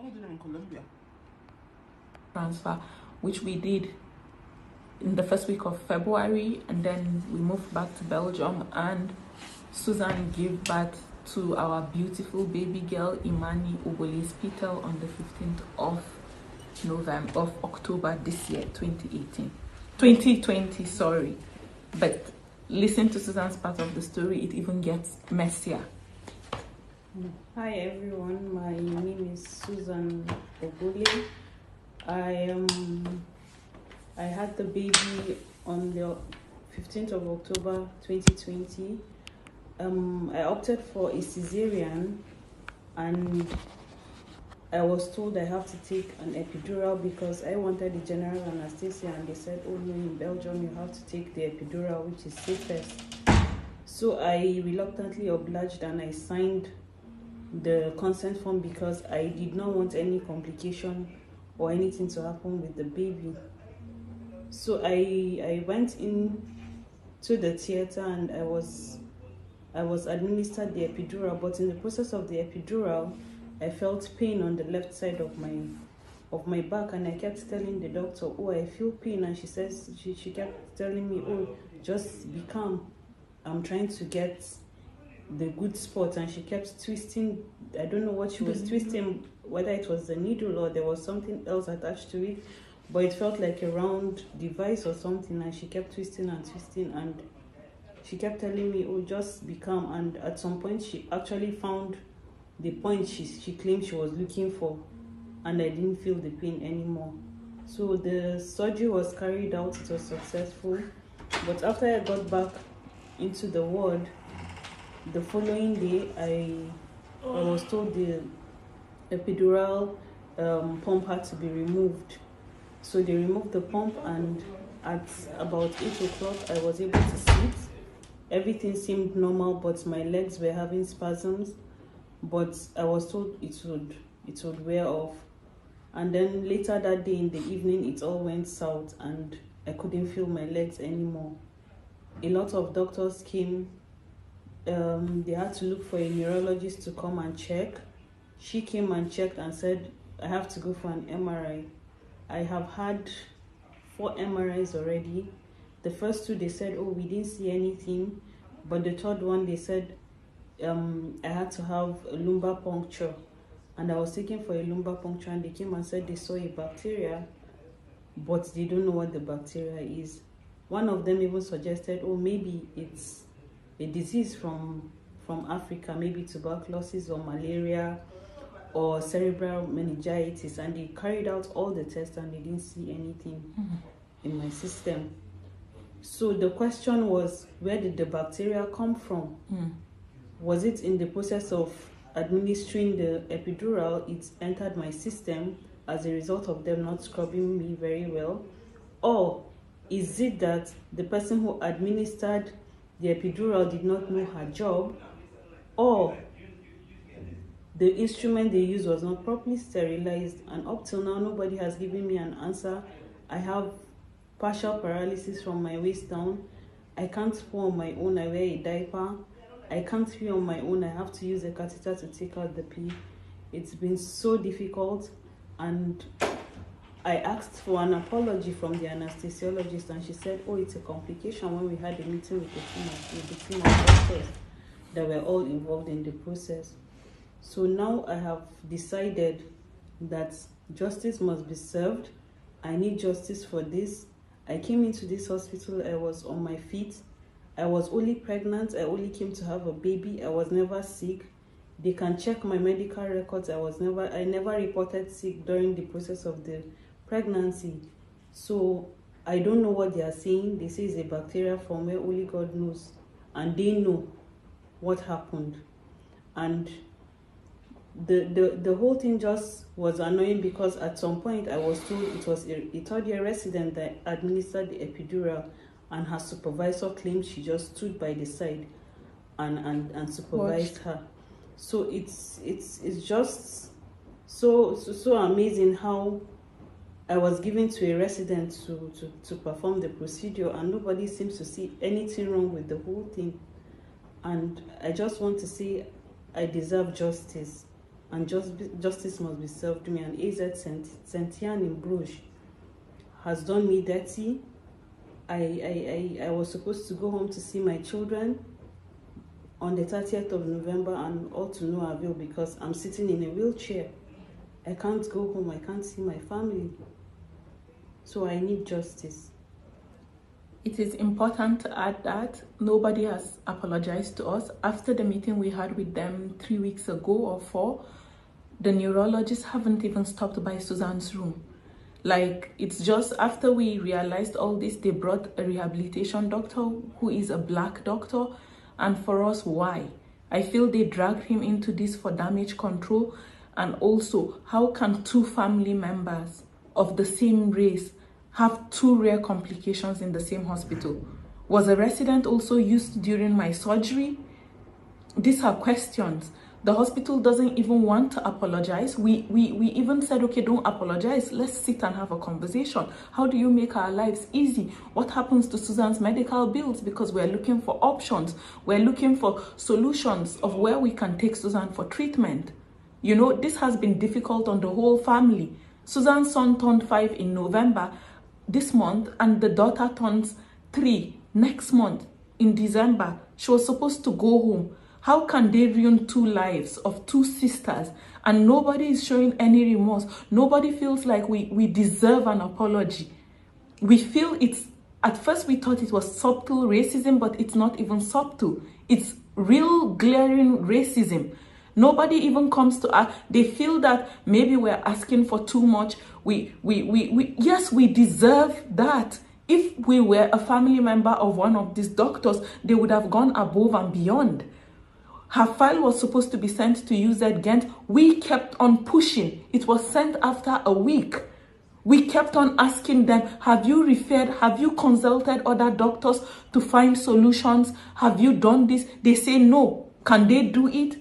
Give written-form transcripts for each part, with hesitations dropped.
in Colombia. Transfer, which we did in the first week of February, and then we moved back to Belgium, and Susan gave birth to our beautiful baby girl Imani Ogolis Petal on the 15th of October this year, 2020, sorry. But listen to Susan's part of the story, it even gets messier. Hi everyone, my name is Susan Ogoli. I had the baby on the 15th of October 2020. I opted for a cesarean, and I was told I have to take an epidural because I wanted the general anesthesia, and they said, oh no, in Belgium you have to take the epidural, which is safest. So I reluctantly obliged and I signed the consent form because I did not want any complication or anything to happen with the baby. So I went in to the theater and I was administered the epidural, but in the process of the epidural, I felt pain on the left side of my back, and I kept telling the doctor, oh, I feel pain, and she kept telling me, oh, just be calm, I'm trying to get the good spot, and she kept twisting. I don't know what she was twisting, whether it was the needle or there was something else attached to it, but it felt like a round device or something, and she kept twisting and twisting, and she kept telling me, oh, just be calm. And at some point she actually found the point she claimed she was looking for, and I didn't feel the pain anymore. So the surgery was carried out, it was successful, but after I got back into the ward, the following day I was told the epidural pump had to be removed. So they removed the pump, and at about 8 o'clock I was able to sit. Everything seemed normal, but my legs were having spasms, but I was told it would wear off. And then later that day in the evening, it all went south and I couldn't feel my legs anymore. A lot of doctors came. They had to look for a neurologist to come and check. She came and checked and said, I have to go for an MRI. I have had 4 MRIs already. The first 2, they said, oh, we didn't see anything. But the third one, they said I had to have a lumbar puncture. And I was taken for a lumbar puncture, and they came and said they saw a bacteria, but they don't know what the bacteria is. One of them even suggested, oh, maybe it's a disease from Africa, maybe tuberculosis or malaria or cerebral meningitis. And they carried out all the tests and they didn't see anything in my system. So the question was, where did the bacteria come from? Was it in the process of administering the epidural, it entered my system as a result of them not scrubbing me very well? Or is it that the person who administered the epidural did not know her job? Or the instrument they used was not properly sterilized? And up till now, nobody has given me an answer. I have partial paralysis from my waist down. I can't poo on my own, I wear a diaper. I can't pee on my own, I have to use a catheter to take out the pee. It's been so difficult, and I asked for an apology from the anesthesiologist, and she said, oh, it's a complication, when we had a meeting with the team of doctors that were all involved in the process. So now I have decided that justice must be served. I need justice for this. I came into this hospital, I was on my feet. I was only pregnant, I only came to have a baby, I was never sick. They can check my medical records, I never reported sick during the process of the pregnancy. So I don't know what they are saying. They say it's a bacteria from where only God knows, and they know what happened. And the whole thing just was annoying, because at some point I was told it was a 3rd-year resident that administered the epidural, and her supervisor claimed she just stood by the side and supervised her. So it's just so amazing how I was given to a resident to perform the procedure, and nobody seems to see anything wrong with the whole thing. And I just want to say I deserve justice, and justice must be served me. And AZ Saint-Yann in Bruges has done me dirty. I was supposed to go home to see my children on the 30th of November, and all to no avail because I'm sitting in a wheelchair. I can't go home, I can't see my family. So I need justice. It is important to add that nobody has apologized to us. After the meeting we had with them 3 weeks ago or 4, the neurologists haven't even stopped by Suzanne's room. Like, it's just after we realized all this, they brought a rehabilitation doctor who is a black doctor. And for us, why? I feel they dragged him into this for damage control. And also, how can 2 family members of the same race have 2 rare complications in the same hospital? Was a resident also used during my surgery? These are questions. The hospital doesn't even want to apologize. We even said, okay, don't apologize. Let's sit and have a conversation. How do you make our lives easy? What happens to Suzanne's medical bills? Because we're looking for options. We're looking for solutions of where we can take Suzanne for treatment. You know, this has been difficult on the whole family. Suzanne's son turned 5 in November this month, and the daughter turns 3 next month in December. She was supposed to go home. How can they ruin 2 lives of 2 sisters and nobody is showing any remorse? Nobody feels like we deserve an apology. We feel it's, at first we thought it was subtle racism, but it's not even subtle. It's real glaring racism. Nobody even comes to us. They feel that maybe we're asking for too much. Yes, we deserve that. If we were a family member of one of these doctors, they would have gone above and beyond. Her file was supposed to be sent to UZ Ghent. We kept on pushing. It was sent after a week. We kept on asking them, have you referred? Have you consulted other doctors to find solutions? Have you done this? They say no. Can they do it?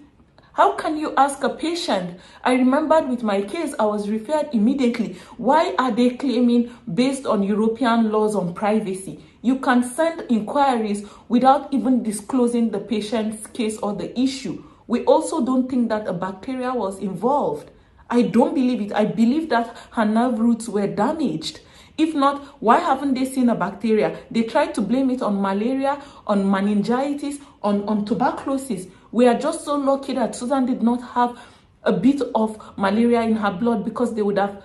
How can you ask a patient? I remembered with my case, I was referred immediately. Why are they claiming based on European laws on privacy? You can send inquiries without even disclosing the patient's case or the issue. We also don't think that a bacteria was involved. I don't believe it. I believe that her nerve roots were damaged. If not, why haven't they seen a bacteria? They tried to blame it on malaria, on meningitis, on tuberculosis. We are just so lucky that Suzanne did not have a bit of malaria in her blood, because they would have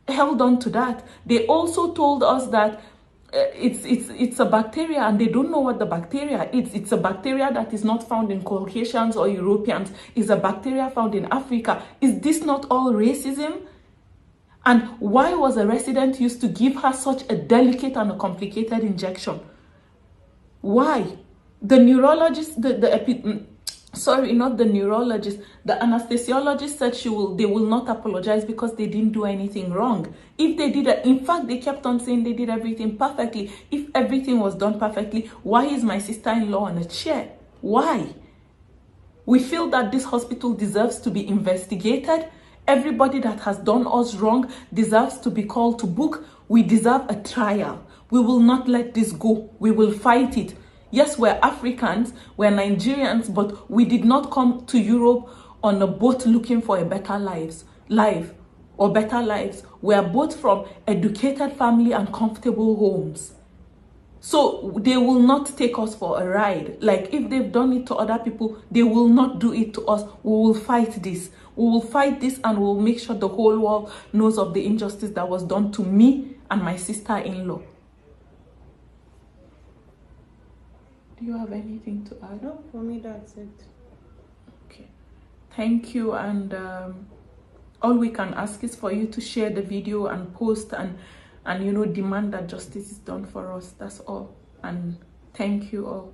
held on to that. They also told us that it's a bacteria, and they don't know what the bacteria is. It's a bacteria that is not found in Caucasians or Europeans. It's a bacteria found in Africa. Is this not all racism? And why was a resident used to give her such a delicate and a complicated injection? Why? The neurologist, sorry, not the neurologist, the anesthesiologist said they will not apologize because they didn't do anything wrong. If they did it, in fact, they kept on saying they did everything perfectly. If everything was done perfectly, why is my sister-in-law on a chair? Why? We feel that this hospital deserves to be investigated. Everybody that has done us wrong deserves to be called to book. We deserve a trial. We will not let this go. We will fight it. Yes, we're Africans, we're Nigerians, but we did not come to Europe on a boat looking for a better life. We are both from educated family and comfortable homes. So they will not take us for a ride. Like, if they've done it to other people, they will not do it to us. We will fight this. We will fight this, and we'll make sure the whole world knows of the injustice that was done to me and my sister-in-law. Do you have anything to add? No, for me that's it. Okay. Thank you, and all we can ask is for you to share the video and post and you know, demand that justice is done for us. That's all. And thank you all.